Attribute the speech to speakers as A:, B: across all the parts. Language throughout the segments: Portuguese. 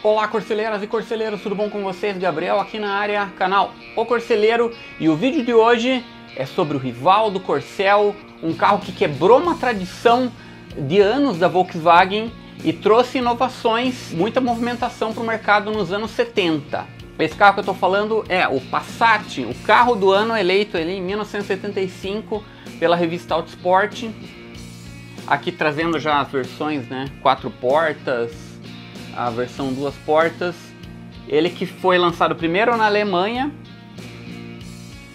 A: Olá, corceleiras e corceleiros, tudo bom com vocês? Gabriel aqui na área, canal O Corceleiro, e o vídeo de hoje é sobre o Rivaldo Corcel, um carro que quebrou uma tradição de anos da Volkswagen e trouxe inovações, muita movimentação para o mercado nos anos 70. Esse carro que eu estou falando é o Passat, o carro do ano eleito ali em 1975 pela revista Autosport. Aqui trazendo já as versões, né, 4 portas, a versão 2 portas. Ele que foi lançado primeiro na Alemanha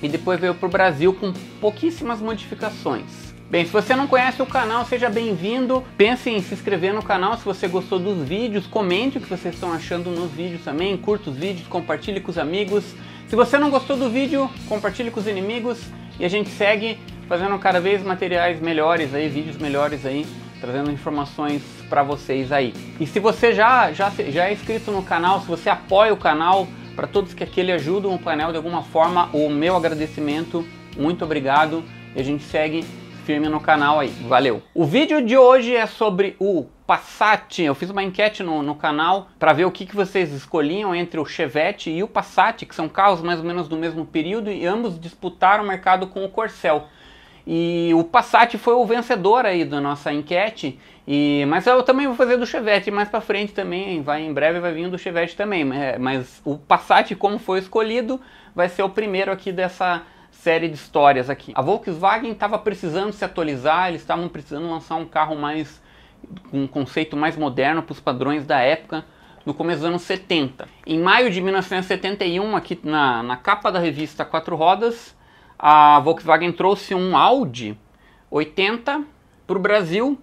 A: e depois veio para o Brasil com pouquíssimas modificações. Bem, se você não conhece o canal, seja bem-vindo. Pense em se inscrever no canal se você gostou dos vídeos. Comente o que vocês estão achando nos vídeos também. Curta os vídeos, compartilhe com os amigos. Se você não gostou do vídeo, compartilhe com os inimigos. E a gente segue fazendo cada vez materiais melhores aí, vídeos melhores aí, trazendo informações para vocês aí. E se você já é inscrito no canal, se você apoia o canal, para todos que aqui ajudam o painel de alguma forma, o meu agradecimento, muito obrigado. E a gente segue firme no canal aí, valeu! O vídeo de hoje é sobre o Passat. Eu fiz uma enquete no canal para ver o que vocês escolhiam entre o Chevette e o Passat, que são carros mais ou menos do mesmo período, e ambos disputaram o mercado com o Corcel. E o Passat foi o vencedor aí da nossa enquete, mas eu também vou fazer do Chevette mais para frente também, em breve vai vir do Chevette também, mas o Passat, como foi escolhido, vai ser o primeiro aqui dessa série de histórias aqui. A Volkswagen estava precisando se atualizar, eles estavam precisando lançar um carro com um conceito mais moderno para os padrões da época, no começo dos anos 70. Em maio de 1971, aqui na capa da revista 4 Rodas, a Volkswagen trouxe um Audi 80 para o Brasil,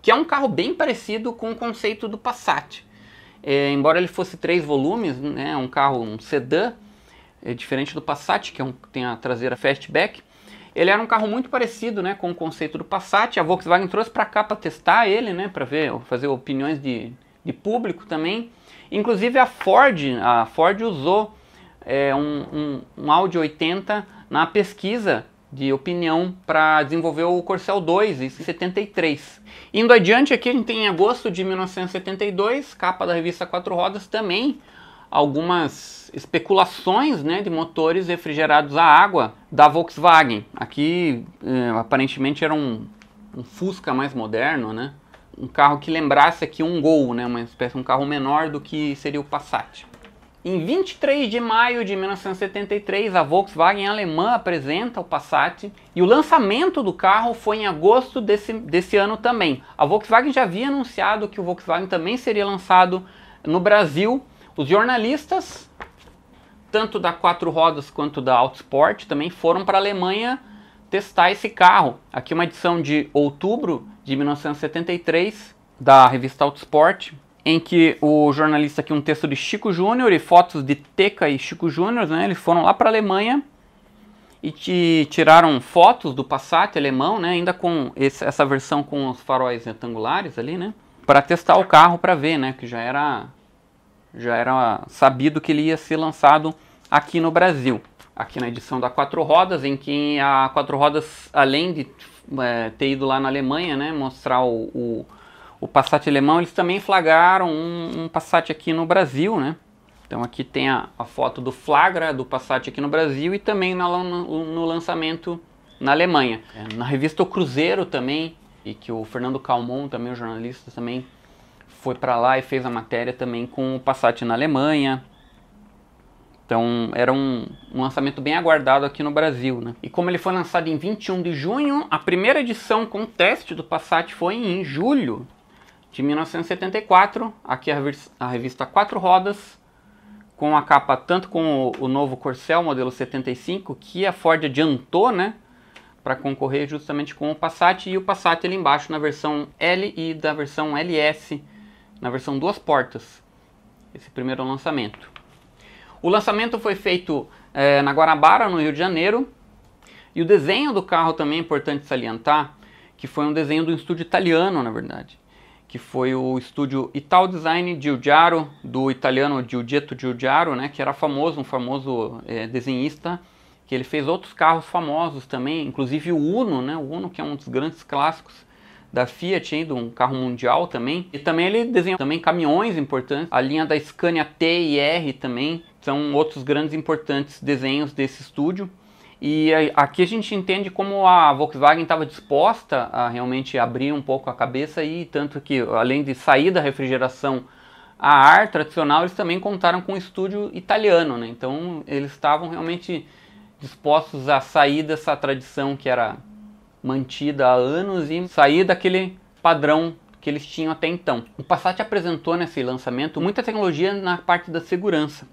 A: que é um carro bem parecido com o conceito do Passat. Embora ele fosse 3 volumes, né, um carro, um sedã, diferente do Passat, que tem a traseira fastback, ele era um carro muito parecido, né, com o conceito do Passat. A Volkswagen trouxe para cá para testar ele, né, para fazer opiniões de público também. Inclusive a Ford usou um Audi 80 na pesquisa de opinião para desenvolver o Corcel 2 em 73. Indo adiante aqui, a gente tem em agosto de 1972, capa da revista 4 Rodas, também algumas especulações, né, de motores refrigerados a água da Volkswagen. Aqui aparentemente era um Fusca mais moderno, né? Um carro que lembrasse aqui um Gol, né? Uma espécie de um carro menor do que seria o Passat. Em 23 de maio de 1973, a Volkswagen alemã apresenta o Passat e o lançamento do carro foi em agosto desse ano também. A Volkswagen já havia anunciado que o Volkswagen também seria lançado no Brasil. Os jornalistas, tanto da 4 Rodas quanto da Autosport, também foram para a Alemanha testar esse carro. Aqui uma edição de outubro de 1973 da revista Autosport, em que o jornalista aqui, um texto de Chico Júnior e fotos de Teca e Chico Júnior, né, eles foram lá para a Alemanha e tiraram fotos do Passat alemão, né, ainda com essa versão com os faróis retangulares ali, né, para testar o carro, para ver, né, que já era sabido que ele ia ser lançado aqui no Brasil. Aqui na edição da 4 Rodas, em que a 4 Rodas, além de ter ido lá na Alemanha, né, mostrar o Passat alemão, eles também flagraram um Passat aqui no Brasil, né? Então aqui tem a foto do flagra do Passat aqui no Brasil e também no lançamento na Alemanha. Na revista O Cruzeiro também, e que o Fernando Calmon, também o jornalista, também foi para lá e fez a matéria também com o Passat na Alemanha. Então era um lançamento bem aguardado aqui no Brasil, né? E como ele foi lançado em 21 de junho, a primeira edição com teste do Passat foi em julho de 1974. Aqui a revista 4 Rodas, com a capa tanto com o novo Corcel modelo 75, que a Ford adiantou, né, para concorrer justamente com o Passat, e o Passat ali embaixo na versão L e da versão LS, na versão 2 portas, esse primeiro lançamento. O lançamento foi feito na Guanabara, no Rio de Janeiro, e o desenho do carro também é importante salientar, que foi um desenho do estúdio italiano, na verdade, que foi o estúdio Italdesign Giugiaro, do italiano Giugietto Giugiaro, né, que era um famoso desenhista, que ele fez outros carros famosos também, inclusive o Uno, né, o Uno, que é um dos grandes clássicos da Fiat, de um carro mundial também. E também ele desenhou também caminhões importantes, a linha da Scania T e R também, são outros grandes importantes desenhos desse estúdio. E aqui a gente entende como a Volkswagen estava disposta a realmente abrir um pouco a cabeça, e tanto que, além de sair da refrigeração a ar tradicional, eles também contaram com um estúdio italiano, né? Então eles estavam realmente dispostos a sair dessa tradição que era mantida há anos e sair daquele padrão que eles tinham até então. O Passat apresentou nesse lançamento muita tecnologia na parte da segurança.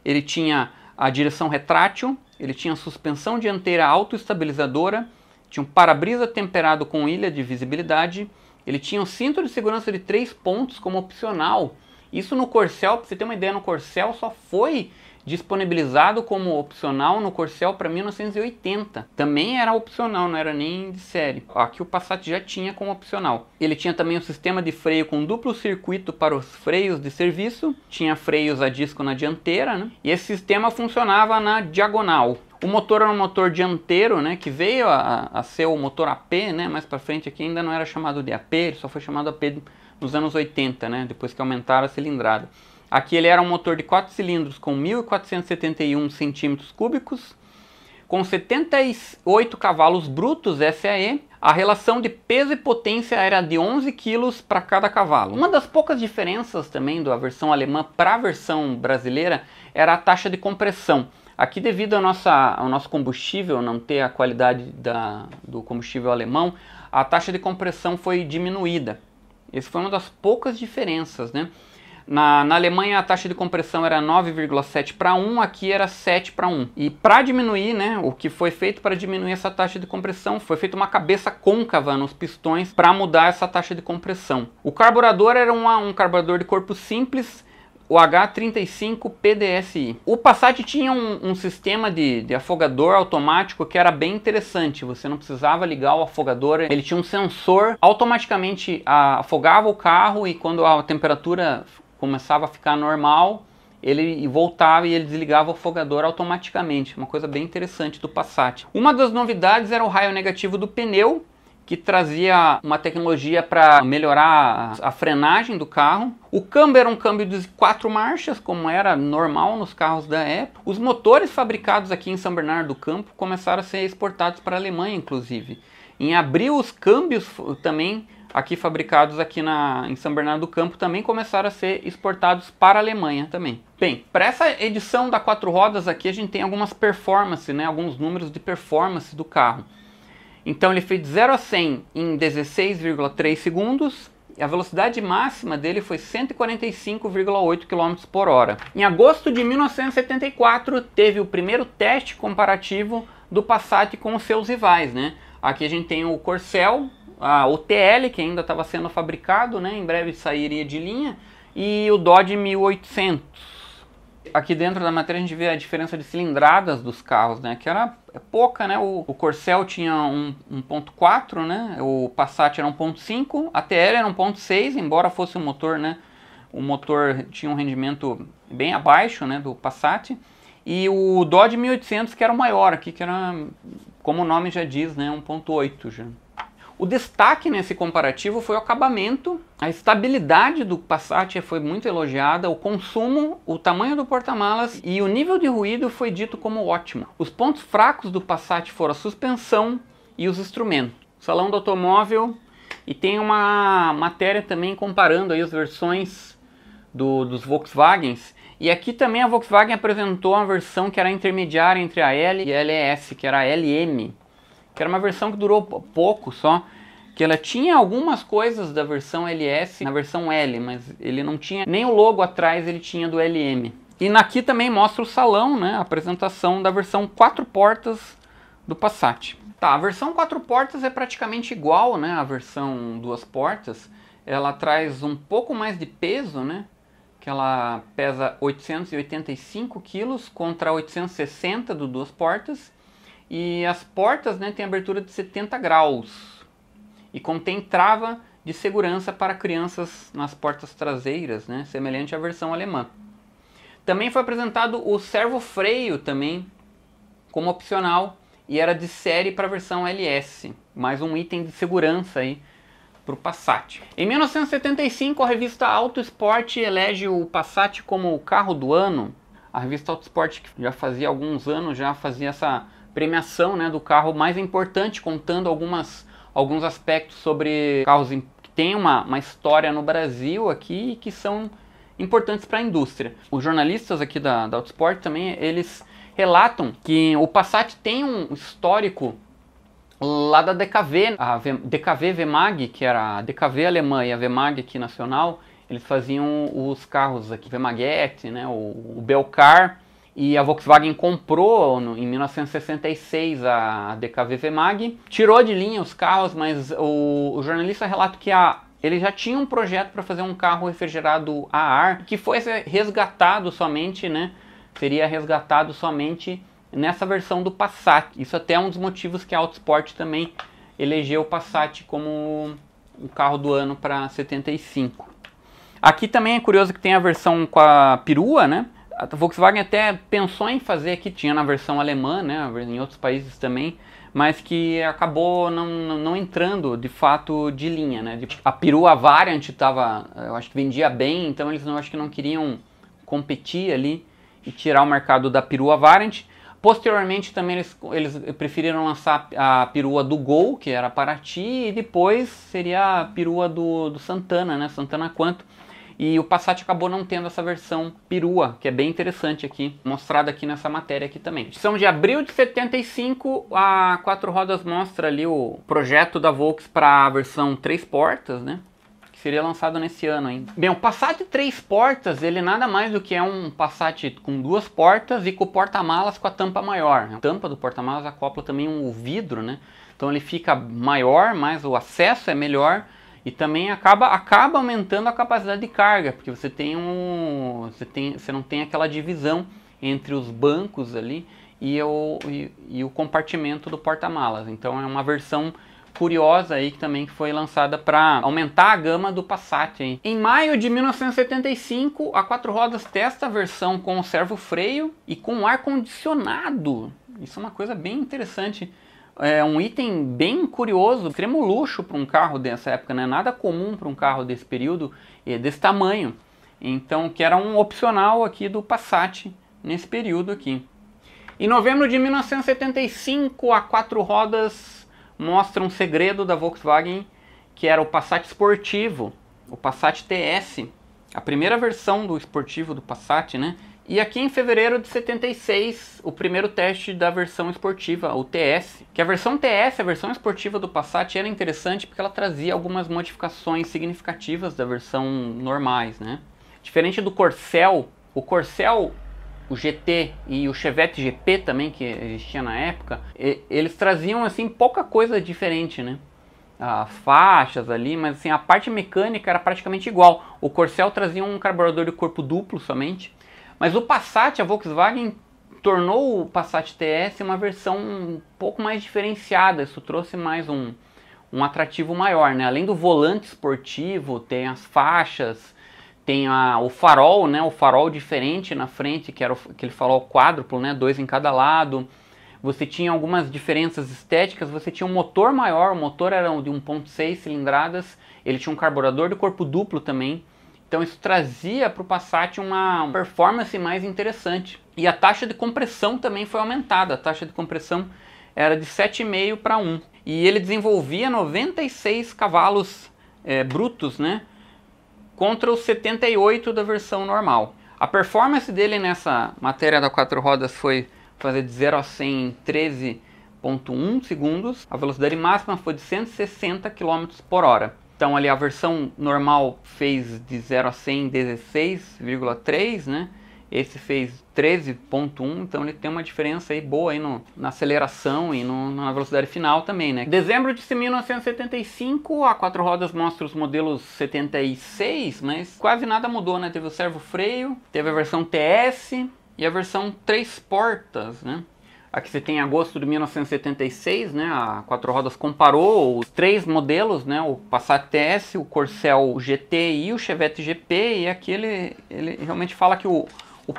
A: Ele tinha a direção retrátil, ele tinha suspensão dianteira autoestabilizadora, tinha um para-brisa temperado com ilha de visibilidade, ele tinha um cinto de segurança de 3 pontos como opcional. Isso no Corcel, para você ter uma ideia, no Corcel só foi disponibilizado como opcional no Corcel para 1980. Também era opcional, não era nem de série. Aqui o Passat já tinha como opcional. Ele tinha também um sistema de freio com duplo circuito para os freios de serviço. Tinha freios a disco na dianteira, né? E esse sistema funcionava na diagonal. O motor era um motor dianteiro, né, que veio a ser o motor AP, né, mais para frente aqui ainda não era chamado de AP, ele só foi chamado AP nos anos 80, né, depois que aumentaram a cilindrada. Aqui ele era um motor de 4 cilindros com 1.471 centímetros cúbicos, com 78 cavalos brutos SAE. A relação de peso e potência era de 11 kg para cada cavalo. Uma das poucas diferenças também da versão alemã para a versão brasileira era a taxa de compressão. Aqui, devido ao nosso combustível não ter a qualidade do combustível alemão, a taxa de compressão foi diminuída. Essa foi uma das poucas diferenças, né? Na Alemanha a taxa de compressão era 9,7 para 1, aqui era 7 para 1. E para diminuir, né, o que foi feito para diminuir essa taxa de compressão, foi feita uma cabeça côncava nos pistões para mudar essa taxa de compressão. O carburador era um carburador de corpo simples, o H35 PDSI. O Passat tinha um sistema de afogador automático que era bem interessante. Você não precisava ligar o afogador, ele tinha um sensor, automaticamente afogava o carro, e quando a temperatura começava a ficar normal, ele voltava e ele desligava o afogador automaticamente. Uma coisa bem interessante do Passat. Uma das novidades era o raio negativo do pneu, que trazia uma tecnologia para melhorar a frenagem do carro. O câmbio era um câmbio de 4 marchas, como era normal nos carros da época. Os motores fabricados aqui em São Bernardo do Campo começaram a ser exportados para a Alemanha, inclusive. Em abril, os câmbios também aqui fabricados aqui em São Bernardo do Campo também começaram a ser exportados para a Alemanha também. Bem, para essa edição da 4 rodas aqui a gente tem algumas performances, né, alguns números de performance do carro. Então ele fez de 0 a 100 em 16,3 segundos. E a velocidade máxima dele foi 145,8 km por hora. Em agosto de 1974 teve o primeiro teste comparativo do Passat com os seus rivais, né? Aqui a gente tem o Corcel, o TL, que ainda estava sendo fabricado, né? Em breve sairia de linha, e o Dodge 1800. Aqui dentro da matéria a gente vê a diferença de cilindradas dos carros, né? Que era pouca, né? O Corcel tinha 1.4, né? O Passat era 1.5, a TL era 1.6, embora fosse um motor, né? O motor tinha um rendimento bem abaixo, né? Do Passat. E o Dodge 1800, que era o maior aqui, que era, como o nome já diz, né? 1.8 já. O destaque nesse comparativo foi o acabamento, a estabilidade do Passat foi muito elogiada, o consumo, o tamanho do porta-malas e o nível de ruído foi dito como ótimo. Os pontos fracos do Passat foram a suspensão e os instrumentos. Salão do automóvel, e tem uma matéria também comparando aí as versões dos Volkswagens. E aqui também a Volkswagen apresentou uma versão que era intermediária entre a L e a LS, que era a LM. Que era uma versão que durou pouco só, que ela tinha algumas coisas da versão LS na versão L, mas ele não tinha nem o logo atrás, ele tinha do LM. E aqui também mostra o salão, né, a apresentação da versão 4 portas do Passat. Tá, a versão 4 portas é praticamente igual, né, à versão 2 portas. Ela traz um pouco mais de peso, né, que ela pesa 885 kg contra 860 do 2 portas. E as portas, né, têm abertura de 70 graus e contém trava de segurança para crianças nas portas traseiras, né, semelhante à versão alemã. Também foi apresentado o servo-freio também como opcional e era de série para a versão LS, mais um item de segurança aí para o Passat. Em 1975, a revista Auto Sport elege o Passat como o carro do ano. A revista Auto Sport, que já fazia alguns anos, já fazia essa premiação, né, do carro mais importante, contando alguns aspectos sobre carros que têm uma história no Brasil aqui e que são importantes para a indústria. Os jornalistas aqui da Auto Sport também, eles relatam que o Passat tem um histórico lá da DKV, a DKV Wemag, que era a DKV alemã e a Wemag aqui nacional, eles faziam os carros aqui, Wemaguete, né, o Belcar, e a Volkswagen comprou em 1966 a DKV Wemag, tirou de linha os carros, mas o jornalista relata que ele já tinha um projeto para fazer um carro refrigerado a ar, que foi resgatado somente, né, seria resgatado somente nessa versão do Passat. Isso até é um dos motivos que a Auto Sport também elegeu o Passat como o carro do ano para 75. Aqui também é curioso que tem a versão com a perua, né? A Volkswagen até pensou em fazer aqui, tinha na versão alemã, né, em outros países também, mas que acabou não entrando de fato de linha, né? A perua Variant eu acho que vendia bem, então eles acho que não queriam competir ali e tirar o mercado da perua Variant. Posteriormente também eles preferiram lançar a perua do Gol, que era Paraty, e depois seria a perua do Santana, né, Santana Quanto. E o Passat acabou não tendo essa versão perua, que é bem interessante aqui, mostrada aqui nessa matéria aqui também. Edição de abril de 75, a Quatro Rodas mostra ali o projeto da Volks para a versão 3 portas, né? Que seria lançado nesse ano ainda. Bem, o Passat 3 portas, ele nada mais do que é um Passat com 2 portas e com o porta-malas com a tampa maior. A tampa do porta-malas acopla também um vidro, né? Então ele fica maior, mas o acesso é melhor. E também acaba aumentando a capacidade de carga, porque você não tem aquela divisão entre os bancos ali e o compartimento do porta-malas. Então é uma versão curiosa aí que também foi lançada para aumentar a gama do Passat aí. Em maio de 1975, a Quatro Rodas testa a versão com servo-freio e com ar-condicionado. Isso é uma coisa bem interessante. É um item bem curioso, extremo luxo para um carro dessa época, né? Nada comum para um carro desse período, desse tamanho. Então, que era um opcional aqui do Passat nesse período aqui. Em novembro de 1975, a Quatro Rodas mostra um segredo da Volkswagen, que era o Passat esportivo, o Passat TS, a primeira versão do esportivo do Passat, né? E aqui em fevereiro de 76, o primeiro teste da versão esportiva, o TS. Que a versão TS, a versão esportiva do Passat, era interessante porque ela trazia algumas modificações significativas da versão normais, né? Diferente do Corcel, o GT e o Chevette GP também, que existia na época, eles traziam assim pouca coisa diferente, né? As faixas ali, mas assim, a parte mecânica era praticamente igual. O Corcel trazia um carburador de corpo duplo somente. Mas o Passat, a Volkswagen tornou o Passat TS uma versão um pouco mais diferenciada. Isso trouxe mais um atrativo maior, né? Além do volante esportivo, tem as faixas, tem o farol, né? O farol diferente na frente, que era aquele farol quádruplo, né? 2 em cada lado. Você tinha algumas diferenças estéticas, você tinha um motor maior, o motor era de 1.6 cilindradas, ele tinha um carburador de corpo duplo também. Então isso trazia para o Passat uma performance mais interessante. E a taxa de compressão também foi aumentada. A taxa de compressão era de 7,5 para 1. E ele desenvolvia 96 cavalos brutos, né? Contra os 78 da versão normal. A performance dele nessa matéria da Quatro Rodas foi fazer de 0 a 100 em 13,1 segundos. A velocidade máxima foi de 160 km por hora. Então ali a versão normal fez de 0 a 100 em 16,3, né? Esse fez 13,1, então ele tem uma diferença aí boa aí na aceleração e na velocidade final também, né? Em dezembro de 1975, a Quatro Rodas mostra os modelos 76, mas quase nada mudou, né? Teve o servo-freio, teve a versão TS e a versão 3 portas, né? Aqui você tem agosto de 1976, né? A Quatro Rodas comparou os 3 modelos, né? O Passat TS, o Corcel GT e o Chevette GP. E aqui ele realmente fala que o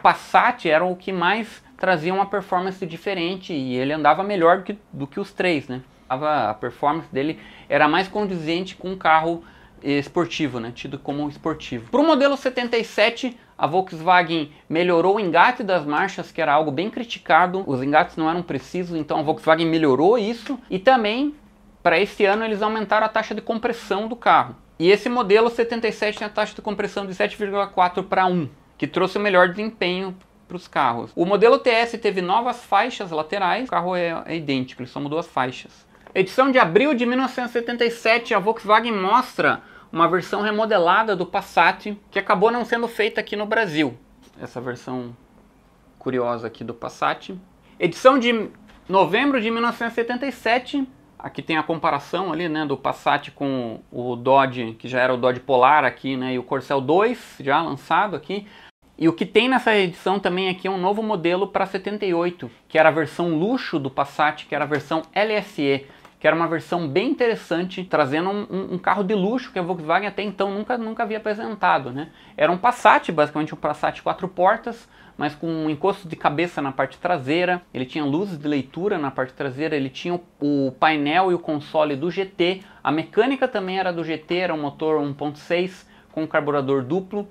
A: Passat era o que mais trazia uma performance diferente e ele andava melhor do que os 3, né? A performance dele era mais condizente com um carro esportivo, né, tido como esportivo. Para o modelo 77, a Volkswagen melhorou o engate das marchas, que era algo bem criticado. Os engates não eram precisos, então a Volkswagen melhorou isso. E também, para esse ano, eles aumentaram a taxa de compressão do carro. E esse modelo 77 tem a taxa de compressão de 7,4 para 1, que trouxe o melhor desempenho para os carros. O modelo TS teve novas faixas laterais, o carro é idêntico, ele só mudou as faixas. Edição de abril de 1977, a Volkswagen mostra uma versão remodelada do Passat, que acabou não sendo feita aqui no Brasil. Essa versão curiosa aqui do Passat. Edição de novembro de 1977, aqui tem a comparação ali, né, do Passat com o Dodge, que já era o Dodge Polar aqui, né, e o Corcel 2, já lançado aqui. E o que tem nessa edição também aqui é um novo modelo para 78, que era a versão luxo do Passat, que era a versão LSE, que era uma versão bem interessante, trazendo um carro de luxo que a Volkswagen até então nunca havia apresentado, né? Era um Passat, basicamente um Passat 4 portas, mas com um encosto de cabeça na parte traseira. Ele tinha luzes de leitura na parte traseira, ele tinha o painel e o console do GT. A mecânica também era do GT, era um motor 1.6 com carburador duplo.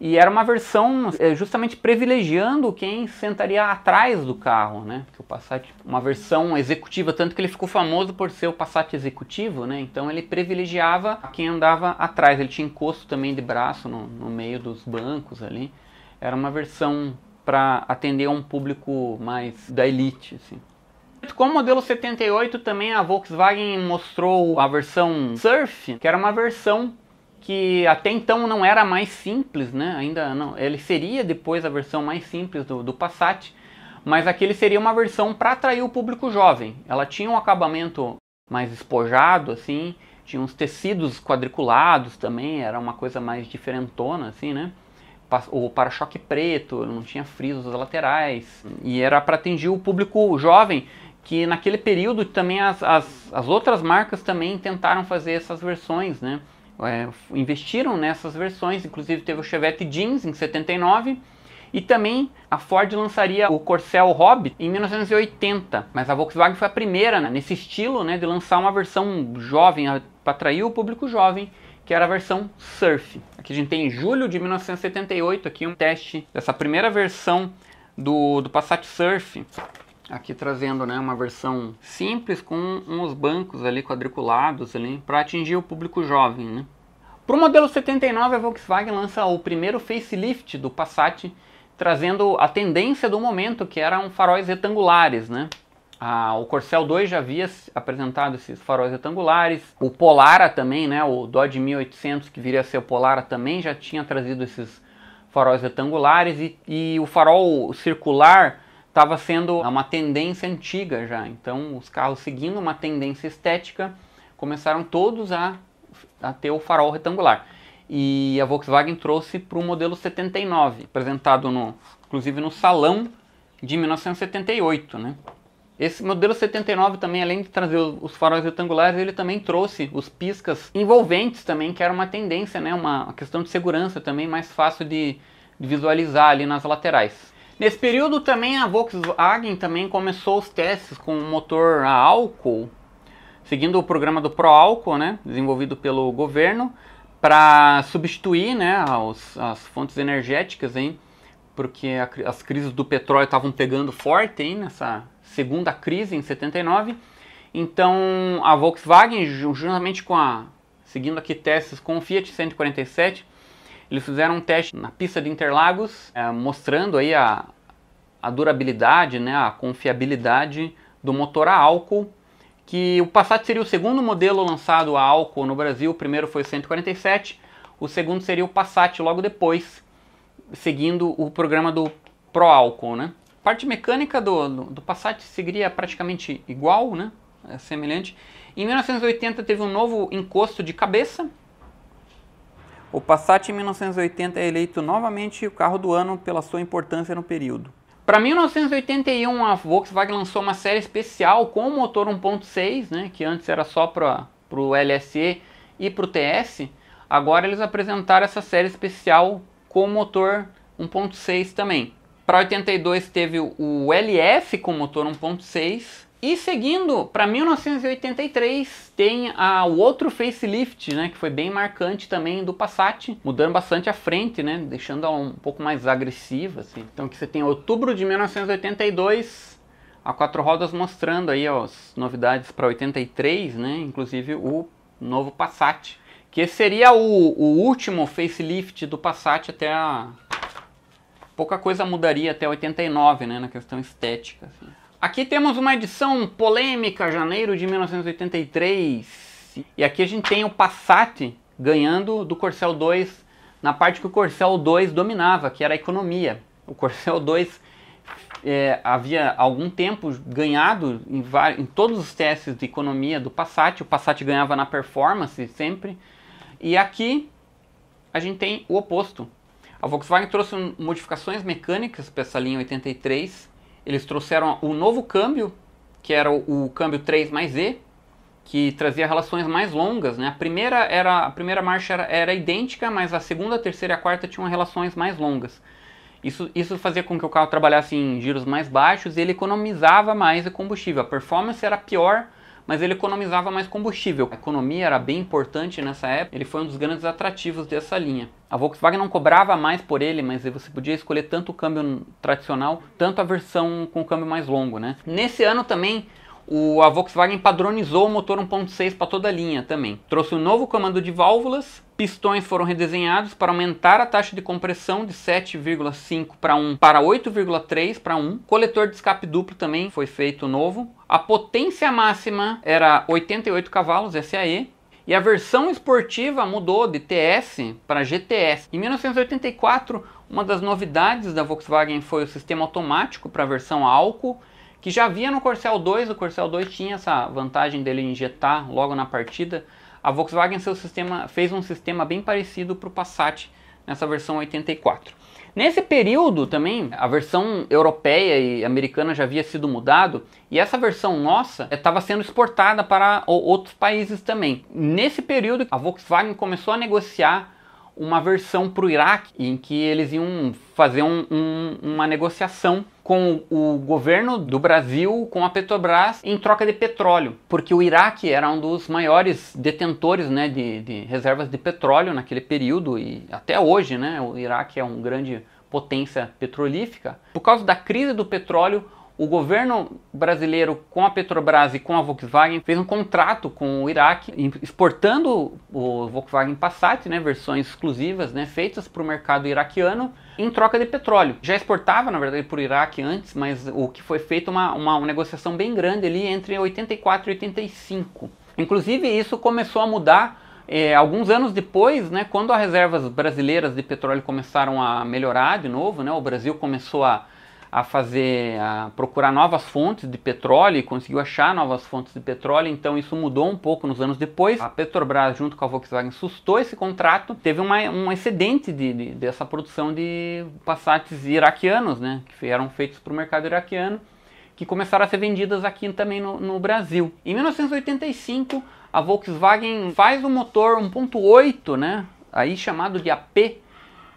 A: E era uma versão justamente privilegiando quem sentaria atrás do carro, né? Que o Passat, uma versão executiva, tanto que ele ficou famoso por ser o Passat executivo, né? Então ele privilegiava quem andava atrás. Ele tinha encosto também de braço no meio dos bancos ali. Era uma versão para atender a um público mais da elite, assim. Com o modelo 78 também a Volkswagen mostrou a versão Surf, que era uma versão que até então não era mais simples, né? Ainda não, ele seria depois a versão mais simples do Passat, mas aquele seria uma versão para atrair o público jovem. Ela tinha um acabamento mais espojado, assim, tinha uns tecidos quadriculados também, era uma coisa mais diferentona, assim, né? O para-choque preto, não tinha frisos laterais, e era para atingir o público jovem, que naquele período também as outras marcas também tentaram fazer essas versões, né? Investiram nessas versões, inclusive teve o Chevette Jeans em 79 e também a Ford lançaria o Corcel Hobbit em 1980, mas a Volkswagen foi a primeira, né, nesse estilo, né, de lançar uma versão jovem para atrair o público jovem, que era a versão Surf. Aqui a gente tem em julho de 1978 aqui um teste dessa primeira versão do Passat Surf. Aqui trazendo, né, uma versão simples com uns bancos ali quadriculados ali para atingir o público jovem, né? Para o modelo 79 a Volkswagen lança o primeiro facelift do Passat, trazendo a tendência do momento, que eram faróis retangulares, né? O Corcel 2 já havia apresentado esses faróis retangulares, o Polara também, né, o Dodge 1800 que viria a ser o Polara também já tinha trazido esses faróis retangulares e o farol circular estava sendo uma tendência antiga já, então os carros seguindo uma tendência estética começaram todos a ter o farol retangular. E a Volkswagen trouxe para o modelo 79, apresentado inclusive no salão de 1978, né? Esse modelo 79 também, além de trazer os faróis retangulares, ele também trouxe os piscas envolventes também, que era uma tendência, né? Uma questão de segurança também mais fácil de visualizar ali nas laterais. Nesse período também a Volkswagen também começou os testes com um motor a álcool, seguindo o programa do Pro-Álcool, né, desenvolvido pelo governo, para substituir, né, as fontes energéticas, hein, porque as crises do petróleo estavam pegando forte hein, nessa segunda crise em 79. Então a Volkswagen, juntamente seguindo aqui testes com o Fiat 147, eles fizeram um teste na pista de Interlagos, mostrando aí a durabilidade, né, a confiabilidade do motor a álcool, que o Passat seria o segundo modelo lançado a álcool no Brasil. O primeiro foi o 147, o segundo seria o Passat logo depois, seguindo o programa do Pro-Álcool, né. A parte mecânica do Passat seguiria praticamente igual, né, semelhante. Em 1980 teve um novo encosto de cabeça. O Passat em 1980 é eleito novamente o carro do ano pela sua importância no período. Para 1981 a Volkswagen lançou uma série especial com o motor 1.6, né, que antes era só para o LSE e para o TS. Agora eles apresentaram essa série especial com o motor 1.6 também. Para 82 teve o LF com motor 1.6 E seguindo para 1983, tem o outro facelift, né, que foi bem marcante também do Passat, mudando bastante a frente, né, deixando ela um pouco mais agressiva, assim. Então aqui você tem outubro de 1982, a 4 rodas mostrando aí as novidades para 83, né, inclusive o novo Passat, que esse seria o último facelift do Passat até pouca coisa mudaria até 89, né, na questão estética, assim. Aqui temos uma edição polêmica, janeiro de 1983. E aqui a gente tem o Passat ganhando do Corcel 2 na parte que o Corcel 2 dominava, que era a economia. O Corcel 2 havia há algum tempo ganhado em todos os testes de economia do Passat. O Passat ganhava na performance sempre. E aqui a gente tem o oposto. A Volkswagen trouxe modificações mecânicas para essa linha 83. Eles trouxeram o novo câmbio, que era o câmbio 3 mais E, que trazia relações mais longas, né? A primeira marcha era idêntica, mas a segunda, a terceira e a quarta tinham relações mais longas. Isso fazia com que o carro trabalhasse em giros mais baixos e ele economizava mais combustível. A performance era pior, mas ele economizava mais combustível. A economia era bem importante nessa época, ele foi um dos grandes atrativos dessa linha. A Volkswagen não cobrava mais por ele, mas você podia escolher tanto o câmbio tradicional, tanto a versão com o câmbio mais longo, né? Nesse ano também, a Volkswagen padronizou o motor 1.6 para toda a linha também. Trouxe um novo comando de válvulas, pistões foram redesenhados para aumentar a taxa de compressão de 7,5 para 1 para 8,3 para 1. Coletor de escape duplo também foi feito novo. A potência máxima era 88 cavalos SAE. E a versão esportiva mudou de TS para GTS. Em 1984, uma das novidades da Volkswagen foi o sistema automático para a versão a álcool, que já havia no Corcel 2, o Corcel 2 tinha essa vantagem dele injetar logo na partida. A Volkswagen fez um sistema bem parecido para o Passat nessa versão 84. Nesse período também, a versão europeia e americana já havia sido mudado e essa versão nossa estava sendo exportada para outros países também. Nesse período, a Volkswagen começou a negociar uma versão para o Iraque, em que eles iam fazer uma negociação com o governo do Brasil, com a Petrobras, em troca de petróleo, porque o Iraque era um dos maiores detentores, né, de reservas de petróleo naquele período e até hoje, né, o Iraque é uma grande potência petrolífica. Por causa da crise do petróleo, o governo brasileiro com a Petrobras e com a Volkswagen fez um contrato com o Iraque, exportando o Volkswagen Passat, né, versões exclusivas, né, feitas para o mercado iraquiano, em troca de petróleo. Já exportava, na verdade, para o Iraque antes, mas o que foi feito uma negociação bem grande ali entre 84 e 85. Inclusive, isso começou a mudar alguns anos depois, né, quando as reservas brasileiras de petróleo começaram a melhorar de novo, né, o Brasil começou a procurar novas fontes de petróleo e conseguiu achar novas fontes de petróleo, então isso mudou um pouco nos anos depois. A Petrobras, junto com a Volkswagen, sustou esse contrato, teve um excedente dessa produção de Passats iraquianos, né, que eram feitos para o mercado iraquiano, que começaram a ser vendidas aqui também no Brasil. Em 1985, a Volkswagen faz um motor 1.8, né, aí chamado de AP,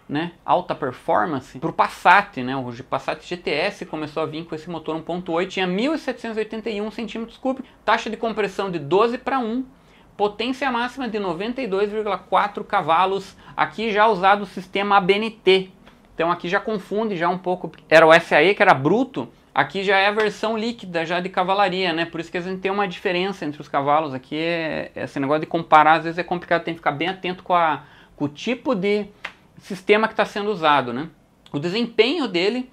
A: né, alta performance, para o Passat, né, o Passat GTS começou a vir com esse motor 1.8, tinha 1.781 cm3, taxa de compressão de 12 para 1, potência máxima de 92,4 cavalos, aqui já usado o sistema ABNT, então aqui já confunde já um pouco, era o SAE que era bruto, aqui já é a versão líquida já de cavalaria, né, por isso que a gente tem uma diferença entre os cavalos, aqui esse negócio de comparar às vezes é complicado, tem que ficar bem atento com o tipo de sistema que está sendo usado, né? O desempenho dele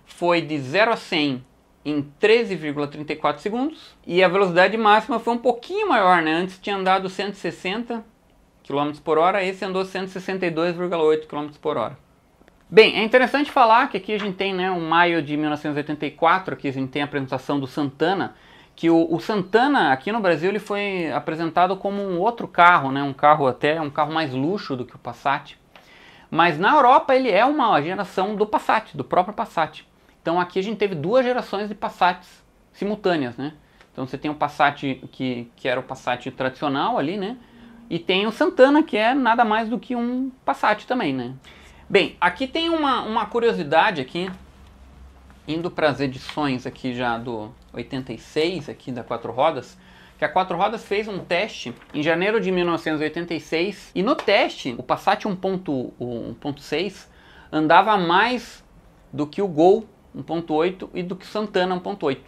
A: foi de 0 a 100 em 13,34 segundos e a velocidade máxima foi um pouquinho maior, né? Antes tinha andado 160 km por hora, esse andou 162,8 km por hora. Bem, é interessante falar que aqui a gente tem, né, um maio de 1984, aqui a gente tem a apresentação do Santana, que o Santana aqui no Brasil ele foi apresentado como um outro carro, né? Um carro mais luxo do que o Passat. Mas na Europa ele é uma geração do Passat, do próprio Passat. Então aqui a gente teve duas gerações de Passats simultâneas, né? Então você tem o Passat que era o Passat tradicional ali, né? E tem o Santana, que é nada mais do que um Passat também, né? Bem, aqui tem uma curiosidade aqui, indo para as edições aqui já 86 aqui da Quatro Rodas, que a Quatro Rodas fez um teste em janeiro de 1986 e no teste o Passat 1.6 andava mais do que o Gol 1.8 e do que o Santana 1.8.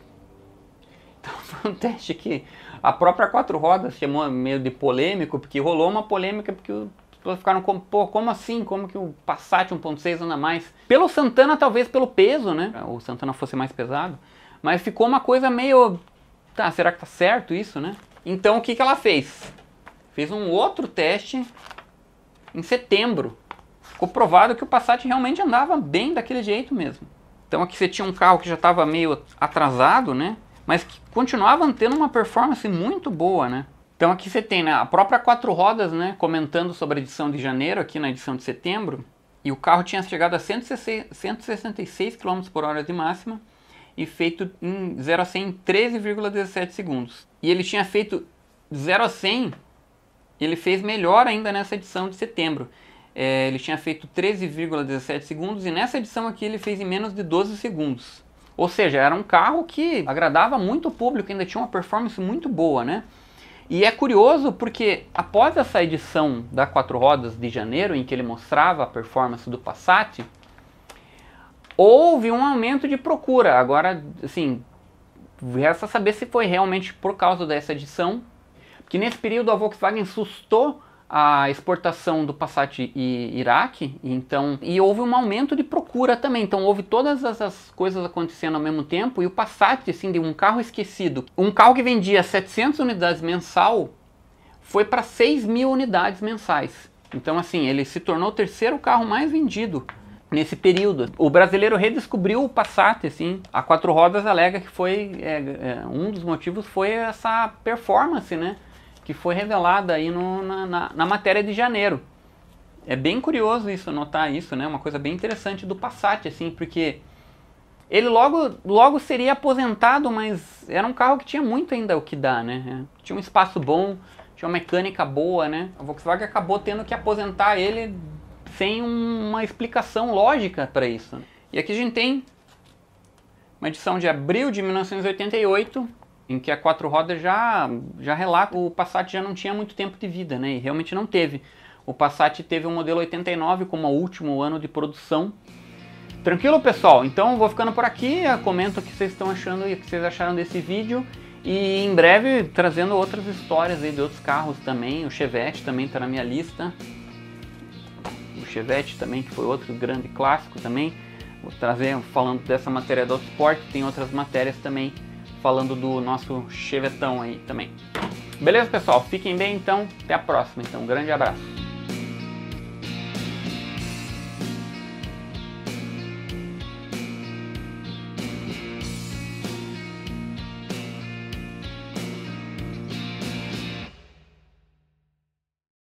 A: Então foi um teste que a própria Quatro Rodas chamou meio de polêmico, porque rolou uma polêmica porque as pessoas ficaram como, pô, como assim? Como que o Passat 1.6 anda mais? Pelo Santana, talvez pelo peso, né? O Santana fosse mais pesado, mas ficou uma coisa meio... Tá, será que tá certo isso, né? Então o que ela fez? Fez um outro teste em setembro. Ficou provado que o Passat realmente andava bem daquele jeito mesmo. Então aqui você tinha um carro que já estava meio atrasado, né? Mas que continuava tendo uma performance muito boa, né? Então aqui você tem, né, a própria Quatro Rodas, né, comentando sobre a edição de janeiro, aqui na edição de setembro. E o carro tinha chegado a 166 km por hora de máxima. E feito em 0 a 100 em 13,17 segundos. E ele tinha feito 0 a 100, ele fez melhor ainda nessa edição de setembro. Ele tinha feito 13,17 segundos e nessa edição aqui ele fez em menos de 12 segundos. Ou seja, era um carro que agradava muito o público, ainda tinha uma performance muito boa, né? E é curioso porque após essa edição da Quatro Rodas de janeiro, em que ele mostrava a performance do Passat, houve um aumento de procura. Agora, assim, resta saber se foi realmente por causa dessa edição, porque nesse período a Volkswagen sustou a exportação do Passat Iraque, então, e houve um aumento de procura também. Então houve todas essas coisas acontecendo ao mesmo tempo, e o Passat, assim, de um carro esquecido, um carro que vendia 700 unidades mensal, foi para 6.000 unidades mensais. Então, assim, ele se tornou o terceiro carro mais vendido nesse período. O brasileiro redescobriu o Passat, assim. A Quatro Rodas alega que foi um dos motivos foi essa performance, né, que foi revelada aí na matéria de janeiro. É bem curioso isso, notar isso, né, uma coisa bem interessante do Passat, assim, porque ele logo seria aposentado, mas era um carro que tinha muito ainda o que dar, né, tinha um espaço bom, tinha uma mecânica boa, né, a Volkswagen acabou tendo que aposentar ele sem uma explicação lógica para isso. E aqui a gente tem uma edição de abril de 1988, em que a Quatro Rodas já relata que o Passat já não tinha muito tempo de vida, né? E realmente não teve. O Passat teve o modelo 89 como o último ano de produção. Tranquilo, pessoal? Então eu vou ficando por aqui, comento o que vocês estão achando e o que vocês acharam desse vídeo. E em breve trazendo outras histórias aí de outros carros também. O Chevette também está na minha lista. O Chevette também, que foi outro grande clássico também. Vou trazer, falando dessa matéria do Autosport, tem outras matérias também falando do nosso Chevetão aí também. Beleza, pessoal? Fiquem bem então, até a próxima. Então, um grande abraço.